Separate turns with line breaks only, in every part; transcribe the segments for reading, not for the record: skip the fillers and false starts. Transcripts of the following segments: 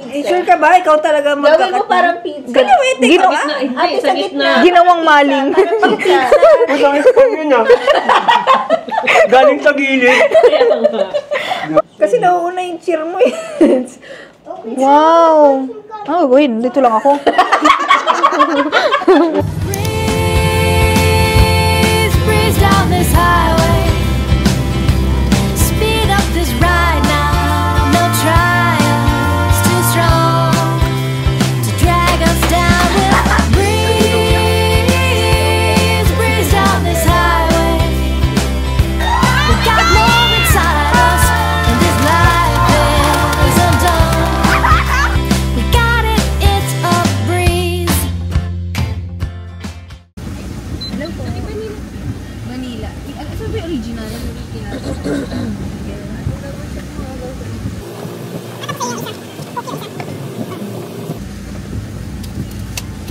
pizza.
Sure ka ba? Ikaw talaga
magkakatin. Gawin mo parang pizza.
Galiwete ka ba?
Ate, sa gitna.
Ginawang maling.
Pizza.
Masakit pa yun ah. Galing sa gilid.
Kasi nauuna yung cheer mo eh.
Wow. Oh, wait. Dito lang ako.
Breeze down this highway. Speed up this ride now. No trials too strong to drag us down. Breeze down this highway. We got more inside us, and this life isn't done. We got it, it's a breeze.
Alam ko. Manila. Ano ba yung original?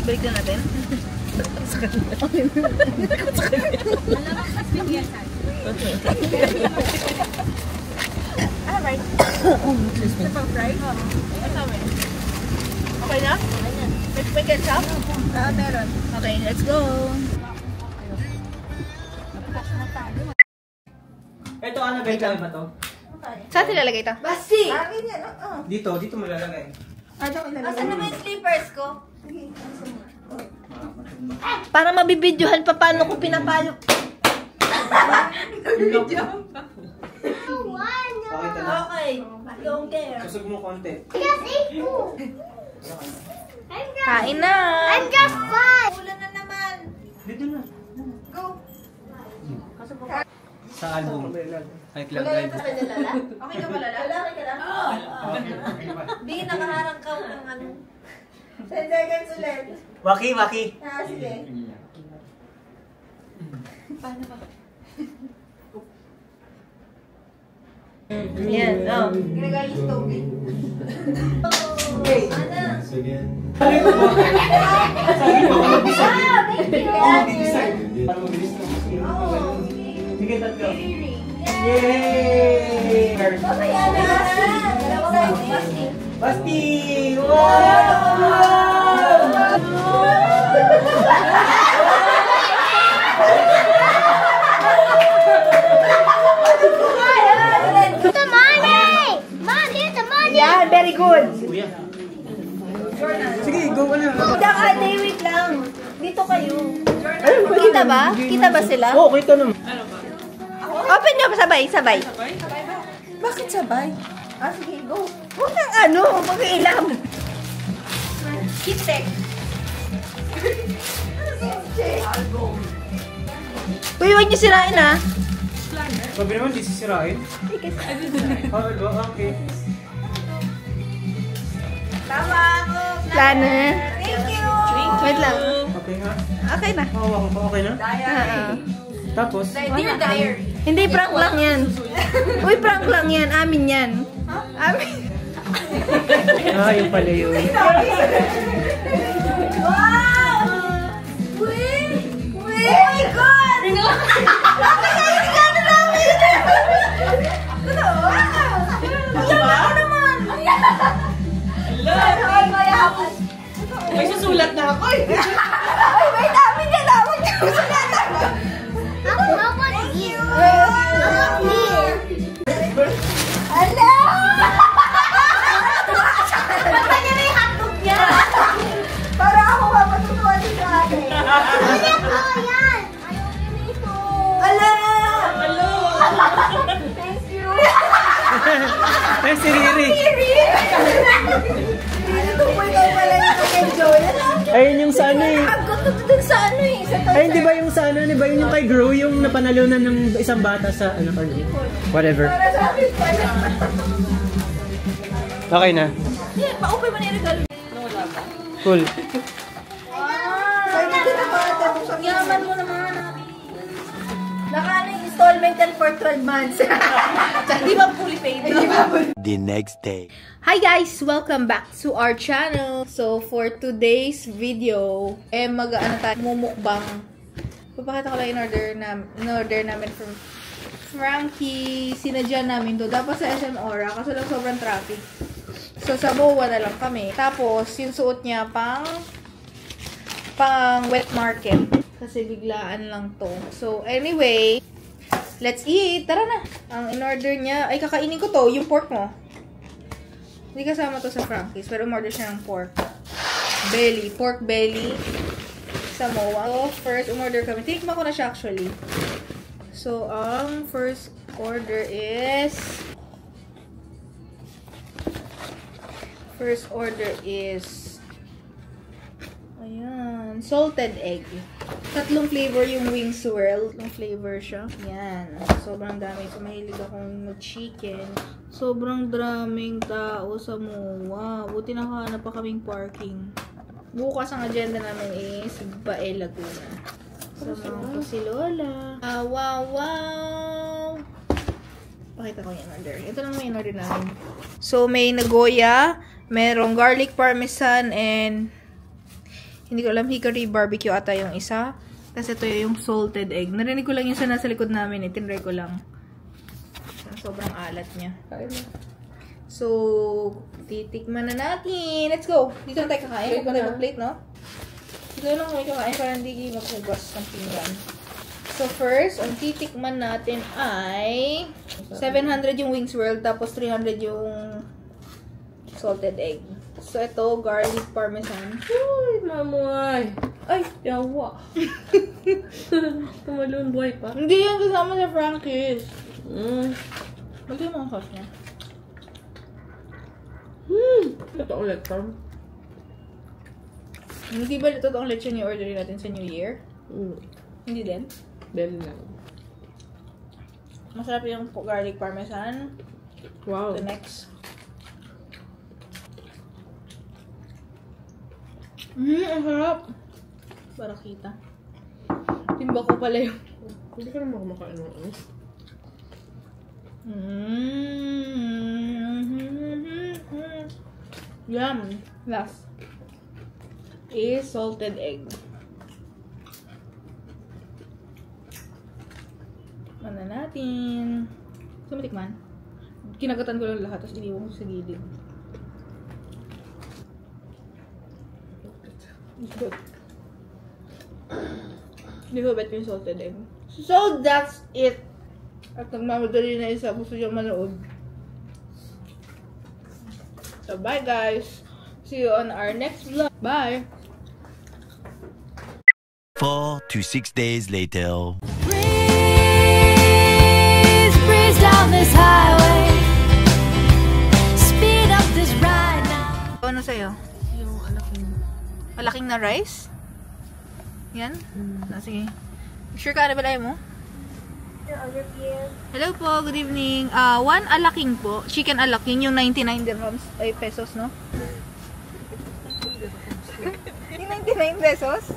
Balik na natin. Alright. Ito pang fried? Okay na? May ketchup? Meron. Okay, let's go.
Ito ano ba to?
Saan nilalagay ito?
Basti!
Akin yan.
Dito malalagay.
Asan
naman yung slippers ko?
Para mabibidyohan pa paano ko pinapalo.
Pakita na.
Okay. Don't care.
Kusog mo konti.
Kain na.
Ulan na naman.
Dito na.
Go.
Sa album. High Club
Wala
Drive.
ka pa nalala? Okay ka ba lala? Lalaki ka lang? Oo. Di, nakaharang ka ng ano. 10 seconds ulit.
Waki.
Sige.
Yan. Oh.
Ginagay yung stove.
Okay.
Ana.
Sabi ko ba? Sabi ko ba mag-decide?
Thank you.
Oo, mag-decide. Para mabilis na. Sige, tatlo. Yay!
Mamaya na. Basti.
Basti! Wow!
Yan, very good.
Kuya. Sige, go ka na.
Ate, wait lang. Dito kayo.
Kita ba? Kita ba sila?
Oo, kita naman.
Open nyo, sabay.
Bakit sabay? Sige, go. Huwag kang mag-ilam.
Keep tech.
Uy, huwag nyo sirain ha.
Sabi naman, di sisirain. Okay.
Tama ako.
Planner.
Thank you.
Wait lang.
Okay ha?
Okay na.
Hawakan ko, okay na? Tapos?
Dear diary.
Hindi, prank lang yan. Uy, prank lang yan. Amin yan. Amin.
Yung pala yun.
Wow! Wait! Oh my God! Bakit kayo sigado namin? Wow! Wow naman! Ay, mayaman.
May susulat na ako eh.
Ay, may namin yan naman. Susulat ako. Thank you! Ala! Basta niya na yung hotdog niya. Para ako mapatutuwa din sa akin. Ayan ko, yan. Ayaw din ito. Ala! Thank you.
Ay, si Riri.
Ito po ikaw pala yung kay Joel.
Ayun yung sa ano eh.
Ang gusto dun sa ano eh.
Ay, di ba yung sa ano? Di ba yung kay Grow yung napanalunan ng isang bata sa ano? Whatever.
Para sa akin pala.
Okay na.
Pa-open mo na yung regalo.
Cool.
Wow! Ang yaman mo naman. Nakaano yung installment yan for 12 months. Di ba fully paid?
The next day.
Hi guys! Welcome back to our channel. So, for today's video, mag-ano tayo, mumukbang. Papakita ko lang in-order namin from Frankie. Sinadya namin to. Dapat sa SM Aura, kaso lang sobrang traffic. So, sa MOA na lang kami. Tapos, yung suot niya pang wet market. Kasi biglaan lang to. So, anyway, let's eat. Tara na. Ang in-order niya, ay kakainin ko to, yung pork mo. Hindi kasama to sa Frankie's, pero umorder siya ng pork belly sa MOA. So, first umorder kami. Tinikman ko na siya actually. So, ang first order is ayan, salted egg. 3 flavor yung wing swirl. 3 flavor siya. Yan. Sobrang dami. So, mahilig akong mag-chicken. Sobrang daming tao sa MOA. Buti nakahanap pa kaming parking. Bukas ang agenda namin is Bae Laguna. Samahan ko si Lola. Wow! Pakita ko yung order. Ito lang yung order namin. So, may Nagoya, merong garlic parmesan, and hindi ko alam, hickory barbecue ata yung isa. Kasi ito yung salted egg. Narinig ko lang yung sa nasa likod namin. Tinry ko lang. Sobrang alat niya. So, titikman na natin. Let's go! Dito na tayo kakain. Huwag na tayo mag-plate, no? Dito lang kami kakain para hindi maghugas ng pinggan. So, first, ang titikman natin ay 700 yung wings swirl, tapos 300 yung salted egg. So, ito, garlic parmesan.
Uy, mamoy. Ay, yawa. Tumalon buhay pa.
Hindi yan kasama sa Frankie's. Bagay mo ang sauce niya.
Ito ulit to.
Hindi ba ito ang lechon yung orderin natin sa New Year? Hindi din?
Dali lang.
Masarap yung garlic parmesan.
Wow.
The next. Ang harap. Para kita. Timba ko pala yung...
Hindi ka naman kumakain ng ano.
Yum. Last is salted egg. Ano natin? Sumatikman. Kinagatan ko lang lahat, tapos iniwan ko sa gilid. Hindi ko bet yung salted egg. So, that's it. At nagmamadali na isa. Gusto niyo manood. So, bye guys. See you on our next vlog. Bye!
4 to 6 days later.
Breeze down this highway. Speed up this ride now.
Ano sa'yo?
Yung alaking.
Malaking na rice? Yan? Sige. Sure ka, ano ba layo mo? Hello po, good evening. One alaking po. Chicken alaking, yung 99 dirhams. Ay, pesos, no? Yung 99 pesos?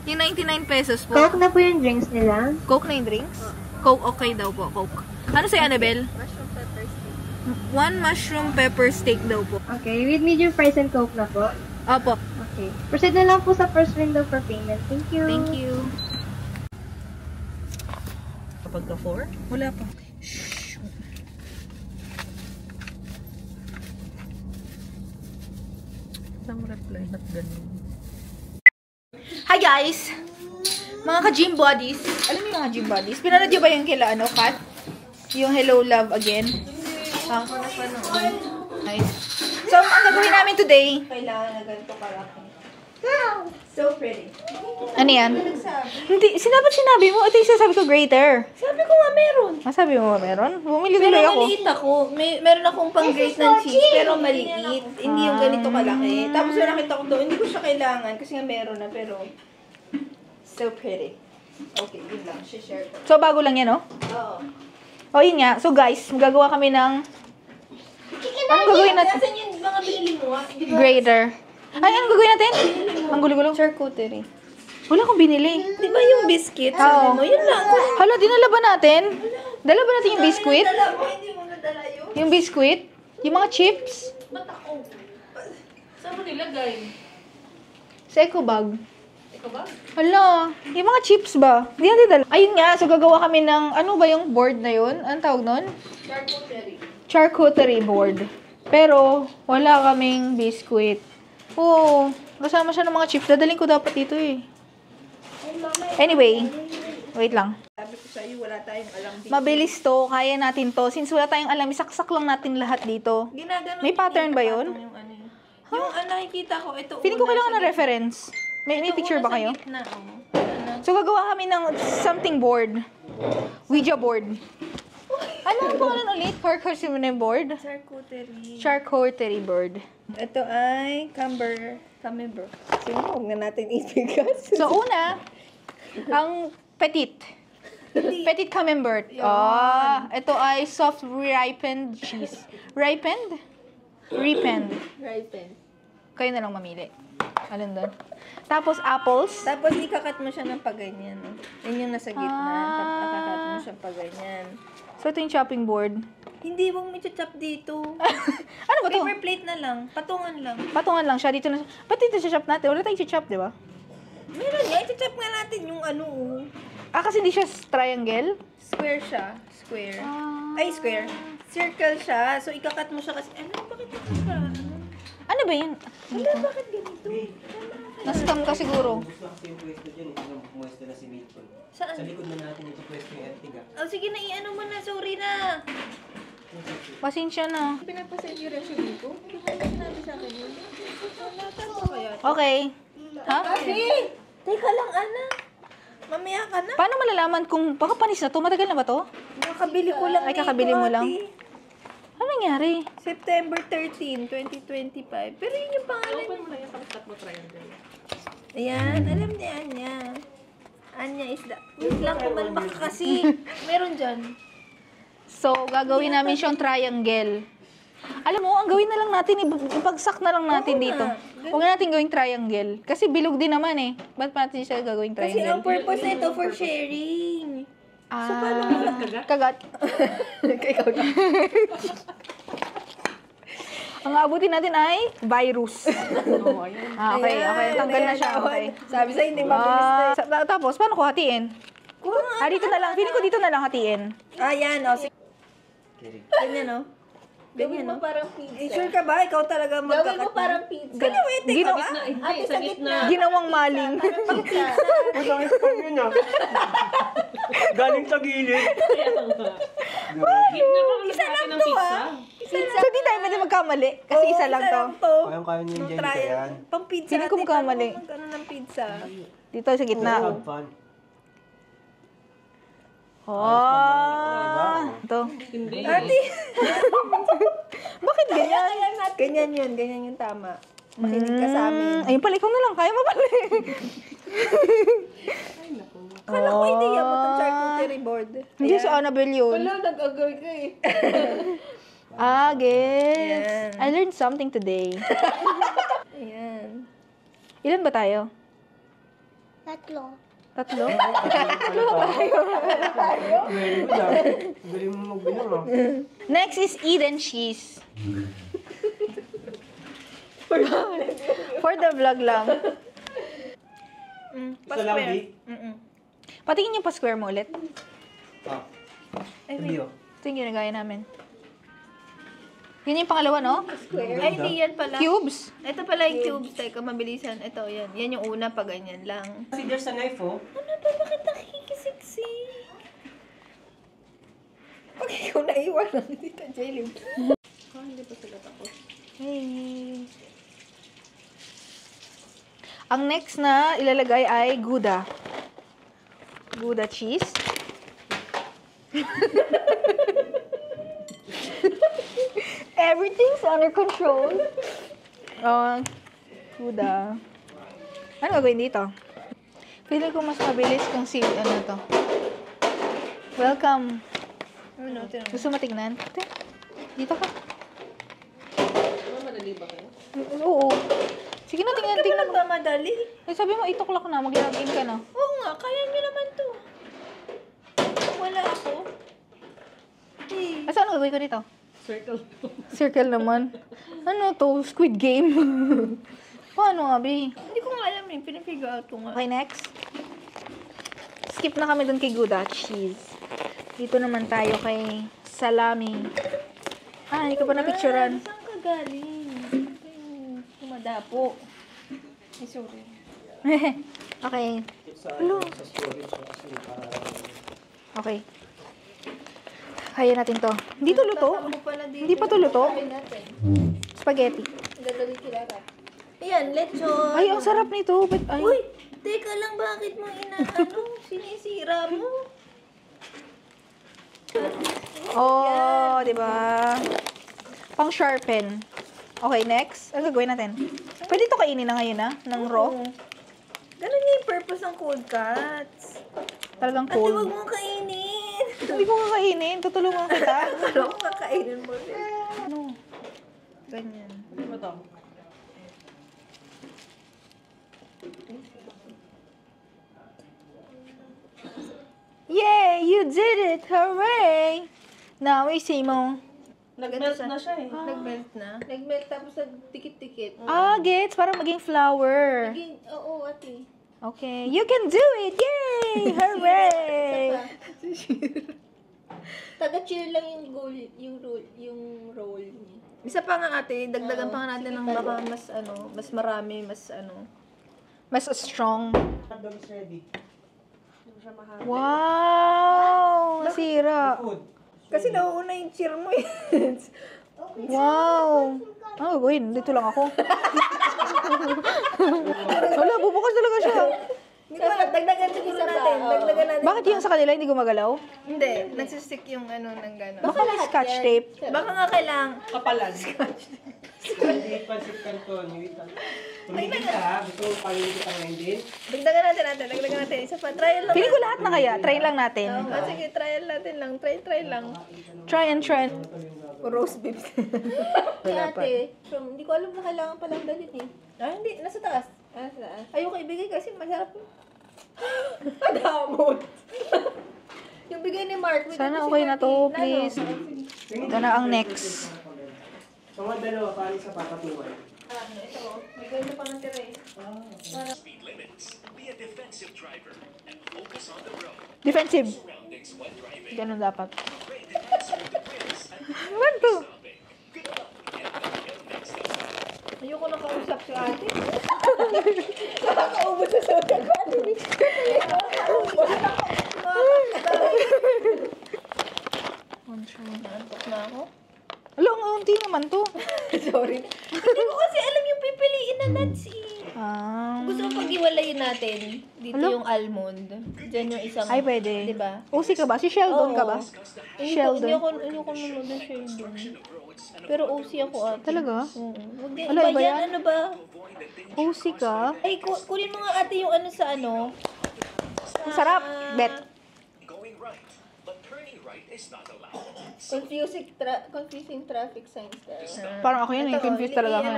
Yung 99 pesos po.
Coke na po yung drinks nila.
Coke na yung drinks? Coke, okay daw po, Coke. Ano sa'yo, Annabelle?
Mushroom pepper steak.
1 mushroom pepper steak daw po.
Okay, with medium fries and Coke na po.
Opo.
Okay. Proceed na lang po sa first window for payment. Thank you.
Thank you.
Kapag ka 4?
Wala pa. Shh.
Isang reply, not ganun.
Hi guys! Mga ka-gym bodies. Alam niyo yung mga gym bodies? Pinanood niyo ba yung kila ano, Kat? Yung Hello Love Again? Ako na panood. Nice. So, ang gagawin namin today, kailangan na ganito kalaki. Wow! So pretty. Ano yan? Hindi, sinabi mo. Ito yung sasabi ko greater.
Sabi ko nga meron.
Masabi mo ba meron? Bumili tuloy
Pero
ako.
maliit ako. Meron akong pang-grate ng cheese, pero maliit. Hindi yung ganito kalaki. Tapos yung nakita ko doon, hindi ko siya kailangan kasi nga meron na, pero so pretty. Okay, yun lang. Share ko.
So, bago lang yan, no?
Oo.
O, yun nga. So, guys, magagawa kami ng... Anong gagawin natin?
Nasaan yung mga binili mo? Di ba?
Grater. Ay, anong gagawin natin? Ang gulo-gulo.
Charcuterie.
Wala akong binili.
Di ba yung biscuit? Sabi mo, yun lang.
Hala, dinala ba natin? Dala ba natin yung biscuit?
Dala mo, hindi mo nadala yun.
Yung biscuit? Yung mga chips?
Ba't ako?
Saan mo nilagay?
Sa eco bag.
Ikaw ba?
Hala, yung mga chips ba? Hindi natin dala. Ayun nga, so gagawa kami ng, ano ba yung board na yun? Anong tawag nun?
Charcuterie.
Charcuterie board. Pero, wala kaming biscuit. Oo, kasama siya ng mga chips. Dadaling ko dapat dito eh. Anyway, wait lang.
Sabi ko sa'yo, wala tayong alam dito.
Mabilis to, kaya natin to. Since wala tayong alam, isaksak lang natin lahat dito.
Ginaganon
May pattern ba yun?
Yung nakikita ko, ito
Feeling ko
una
kailangan
sa
ng reference. May
Ito
picture
una
ba kayo?
Sa gitna, oh.
So, gagawa kami ng something board. Ouija board. Ano ang pangalan ulit? Charcuterie board?
Charcuterie.
Charcuterie board.
Ito ay camembert. Sige, huwag na natin ibigas.
So, una, ang petit. Petit camembert. Ito ay soft ripened cheese. Ripened? Ripened. Kayo na lang mamili. Alin doon? Tapos, apples.
Tapos, ikakat mo siya ng paganyan. Yun yung nasa gitna. Ikakat mo siya paganyan.
So, ito yung chopping board.
Hindi, huwag mo chop dito.
Ano ba to?
Paper plate na lang. Patungan lang.
Patungan lang siya. Dito na. Ba't dito chop natin? Wala tayong chop, di ba?
Meron niya. I-chop nga natin yung ano.
Kasi hindi siya triangle.
Square siya. Square. Ay, square. Circle siya. So, ikakat mo siya kasi, bakit ito siya?
Ano ba yun?
Bakit ganito?
Nascam ka siguro.
Gusto kasi yung pwesto dyan, yung pwesto na si Milton.
Saan?
Sa likod na natin ito pwesto yung Ertiga.
Oh, sige na, i-ano mo na. Sorry na.
Pasensya na.
Pinapasend yung resume ko. Sinabi sa akin yun. Nataro kaya.
Okay. Ha?
Teka lang, Ana. Mamaya ka na.
Paano malalaman kung baka panis na to? Matagal na ba to?
Nakabili ko lang
Ay,
nito,
kakabili mo lang?
ate.
Ano nangyari?
September 13, 2025. Pero yun yung pangalan. Ayan, alam ni Anya. Anya is the... Wait lang, kumalma ka kasi. Meron dyan.
So, gagawin namin siyang triangle. Alam mo, ang gawin na lang natin, ipagsak na lang natin dito. Huwag na natin gawing triangle. Kasi bilog din naman eh. Ba't pa natin siya gagawing
Kasi ang
triangle?
purpose nito for sharing.
Kagat. Ikaw na. Ang abutin natin ay virus. Okay. Tanggal na siya. Okay.
Sabi sa'yo, hindi mabilis to.
Tapos, paano ko hatiin? Dito na lang. Feeling ko dito na lang hatiin.
Ayan, o. Ganyan, o. Ganyan, o. Parang pizza. Sure ka ba? Ikaw talaga magkakat. Gawin mo parang pizza. Kaliwete ka ba? Ate, sa gitna.
Ginawang maling.
Masakit pa yun ah. Galing sa gilid.
Isa lang to, ah.
So, di tayo pwede magkamali. Kasi isa lang to.
Kayang-kaya niyo yung Jenny yan.
Pang pizza.
Feeling ko magkamali.
Magkano ng pizza?
Dito sa gitna.
Have fun.
Ito.
Ate.
Bakit ganyan?
Ganyan yung tama. Makinig ka sa amin.
Ayun pala, ikaw na lang. Kaya mo pala.
Kala ko idea mo itong charcuterie board.
Hindi si Annabelle yun.
nag-agree ka eh.
Guess.
Ayan.
I learned something today.
Ayan.
Ilan ba tayo?
Tatlo.
Tatlo?
Very good ah. Galing mo magbilang ah.
Next is Eden cheese. For the vlog lang.
Isa lang, di?
Patingin yung pa-square mo ulit.
Ah. Hindi oh.
Ito yung ginagaya namin. Yun yung pangalawa, no?
Ay, hindi yan pala.
Cubes.
Ito pala yung cubes. Teka, mabilisan. Ito, yan. Yan yung una, pa ganyan lang.
Kasi there's a knife oh.
Ano ba? Bakit nakikisiksik? Pag ikaw naiwan lang dito, Jaylin. Hindi pa sila tapos.
Hey. Ang next na ilalagay ay Gouda. Gouda cheese. Everything's under control. Gouda. Ano gagawin dito? Feeling ko mas mabilis kung ano to. Welcome.
Ano, tinanong.
Gusto mo tignan? Dito ka. Oo. Sige na, tingnan mo.
Nagmamadali.
Sabi mo, 8 o'clock na, mag-login ka na.
Oo nga, kaya nyo naman to. Wala ako.
Saan ang gagawin ko dito? Circle naman. Ano to? Squid Game. Paano nga, Bi?
Hindi ko nga alam eh. Pinafigure out ko nga.
Okay, next. Skip na kami dun kay Gouda cheese. Dito naman tayo kay salami. Hindi ko pa napicturean.
Saan ka galing? Ito yung kumadapo. Ay, sorry.
Okay. Hello. Okay. Kaya natin to. Hindi to luto. Hindi pa to luto. Spaghetti.
Lalagay kilala. Ayan, lechon.
Ay, ang sarap nito. Ay.
Uy, teka lang, bakit mo sinisira mo?
Oh, di ba? Pang sharpen. Okay, next. Ano gagawin natin? Pwede to kainin na ngayon, ng raw.
Ganun yung purpose ng cold cuts.
Talagang
Ate, huwag
cold.
mong kainin.
Hindi ko kakainin. Tutulungan kita.
Alam ko kakainin mo.
Ano?
Ganyan.
Yay! You did it! Hooray! Now, isi mo.
Nag-melt na siya eh. Nag-melt na. Nag-melt tapos nagtikit-tikit.
Gets. Parang maging flour.
Oo, ate.
Okay. You can do it! Yay! Hooray!
Taga-cheer lang yung roll niya. Isa pa nga ate, dagdagan pa nga natin ng baka mas marami,
Mas strong.
Hotdog is ready.
Wow! Nasira.
Food.
Kasi nauuna yung cheer mo eh.
Wow! Ano gagawin? Dito lang ako. Wala, bubukas talaga siya.
Hindi ko alam, dagdagan siguro natin. Dagdagan natin.
Bakit yung sa kanila hindi gumagalaw?
Hindi, nagsistick yung ng gano'n.
Baka may scotch tape.
Baka nga kailangan. Kapalan.
Hindi pansit canton. Tumigil ka ha. Gusto mo pangingin kita ngayon din?
Dagdagan natin. Isa pa, trial lang.
Feeling ko lahat na kaya. Try lang natin.
Sige, trial natin lang. Try lang.
Try and try.
Roast beef. Ate, hindi ko alam na kailangan palang dalhin eh. Hindi. Nasa taas. Ayoko ibigay kasi masarap yun. Adamot. Yung bigay ni Mark.
Sana okay na to, please. Ito na ang next.
So, mga dalawa, paano sa papatuan?
Ito. May ganda pa ng tira eh.
Speed limits. Be a defensive driver and focus on the road.
Defensive.
Surroundings when driving.
Ganun dapat.
Great enhancer to wins and
One, two.
stopping. Good luck and the next time.
Ayoko na kausap si ate. Nakakaubos sa social battery. Nantok na ako.
Alo, ang unti naman to.
Sorry. Hindi ko kasi alam yung pipiliin na nuts eh. Gusto ko pag-iwalayin natin. Dito
Hello?
yung almond. Diyan yung isang...
Ay, pwede.
Diba?
Usi ka ba? Si Sheldon ka ba?
Hindi ako nanonood ng Sheldon. Pero OC ako ate.
Talaga?
Oo. Huwag din.
Ala, iba yan?
Ano ba?
Usi ka?
Ay, kunin mo nga ate yung ano sa ano.
Ang sarap. Bet.
Going right, but turning right is not allowed.
Confusing traffic signs there.
Parang ako yan eh. Confused talaga ako.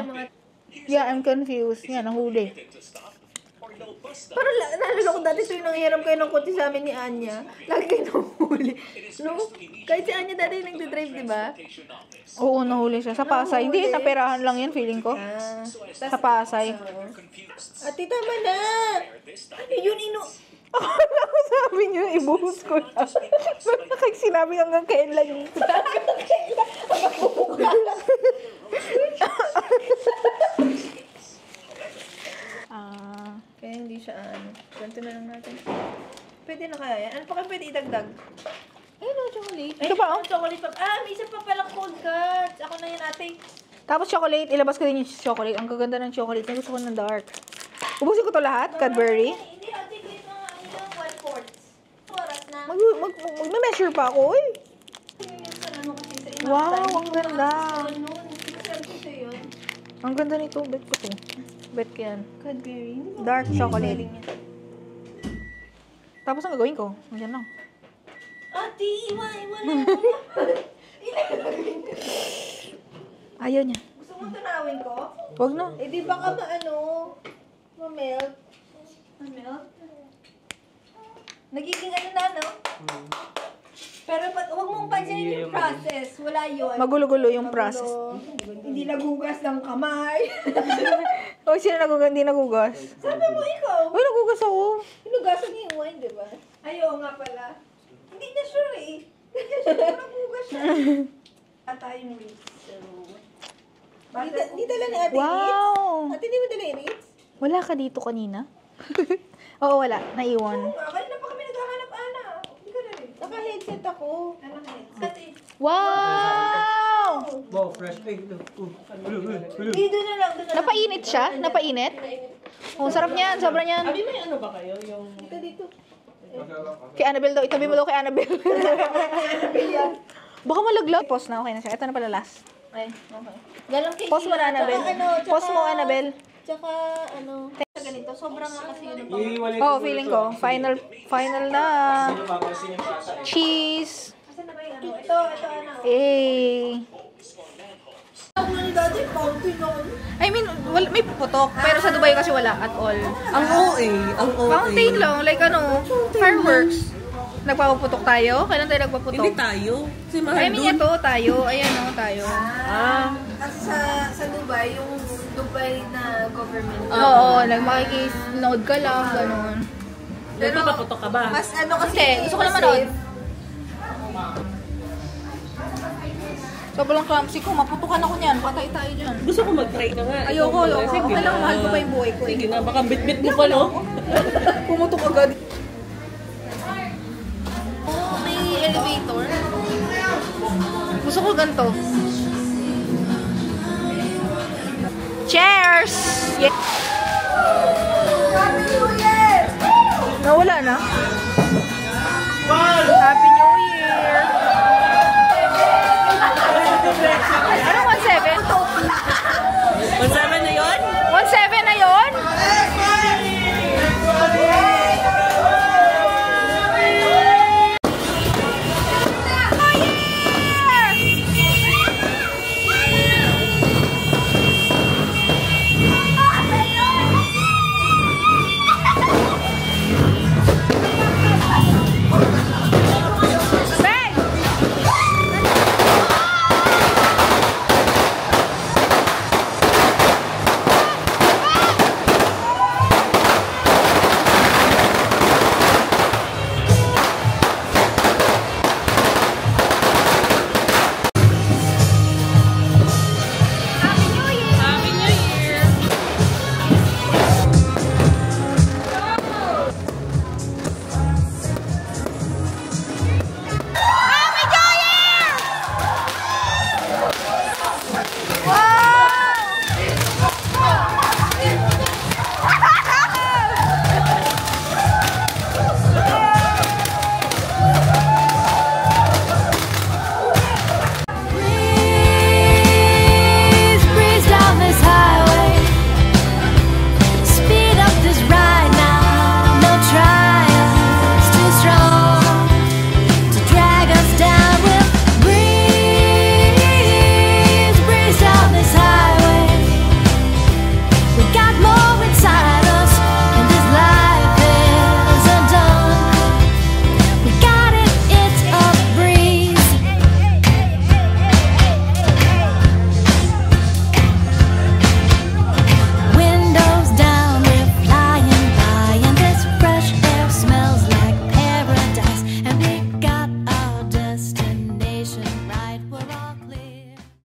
Yeah, I'm confused. Yan, nahuli.
To stop or no bus stop.
Parang naalala ko dati tuwing nanghiram kayo ng kotse sa amin ni Anya. Lagi kayo nahuli. No? Kahit si Anya dati yung nagdadrive, di ba?
Oo, nahuli siya. Sa Pasay. Hindi, naperahan lang yan, feeling ko. Sa Pasay.
Ate, tama na! Ano yun,
Akala ko sabi niyo, ibuhos ko na. Bakit sinabi hanggang kailan yun?
Kaya hindi siya ganito na lang natin. Pwede na kaya yan? Ano pa kayo pwede idagdag? Ayun o, chocolate.
Ito pa, oh.
Chocolate pa. May isa pa palang cold cuts. Ako na yan, ate.
Tapos chocolate, ilabas ko din yung chocolate. Ang gaganda ng chocolate. Gusto ko ng dark. Ubusin ko to lahat, Cadbury.
Hindi, ate, ko yung mga 1/4. Oras na.
Mag-measure pa ako, uy. Wow, ang ganda. Ang ganda nito. Bet ko to. Bet ko yan.
Cadbury.
Dark chocolate. Tapos ang gagawin ko? Nandiyan lang.
Ate, iwan lang.
Ayaw niya.
Gusto mo tunawin ko?
Huwag na.
Eh, di baka ma-melt. Ma-melt? Nagiging ano na, no? Pero huwag mong pansinin yung process. Wala yun.
Magulo-gulo yung process.
Hindi nagugas ng kamay.
O, sino nagugas? Hindi nagugas.
Sabi mo ikaw.
Uy, nagugas ako.
Hinugasan niya yung wine, di ba? Ayaw nga pala. Hindi niya sure eh. Hindi niya sure kung nagugas siya. At tayong wings. Di dala ni Ate
Wow!
Ate, di mo dala yung Ritz?
Wala ka dito kanina? Oo, wala. Naiwan.
Kanina pa kami naghahanap, Ana. Hindi ka na rin. Naka-headset ako. Anong headset?
Wow!
Wow, fresh egg.
Dito na lang.
Napainit siya? Napainit? Oh, sarap niyan. Sobra niyan.
Abi, may ano ba kayo? Yung...
Dito.
Kay Annabelle daw. Itabi mo daw kay Annabelle. Baka malaglag. Pause na. Okay na siya. Ito na pala last.
Ay, okay. Galang kay
Pause mo na, Annabelle. Pause mo, Annabelle.
Tsaka, ganito. Sobrang nga kasi yun.
Oh, feeling ko. Final na. Cheese.
Asan na ba yung ano? Ito,
Eh.
Ako ni Daddy, fountain ako.
I mean, may putok. Pero sa Dubai kasi wala at all.
Ang OA. Ang OA.
Fountain lang. Like ano, fireworks. Nagpapaputok tayo? Kailan tayo nagpaputok?
Hindi tayo. Si
I mean, ito, tayo. Ayan o, tayo.
Kasi sa Dubai, yung Dubai na government.
Oo, like makikinood ka lang, ganun.
Pero papaputok ka ba?
Mas ano kasi,
Hindi, gusto ko naman manood. Sobrang clumsy ko, maputukan ako niyan. Patay tayo dyan.
Gusto ko mag-try ka nga.
Ayoko.
Sige
Okay lang, mahal ko pa yung buhay ko.
Sige na, baka bit-bit mo pa, no?
Pumutok agad. Oh, may elevator. Gusto ko ganito. Cheers! Yeah. Nawala na. Happy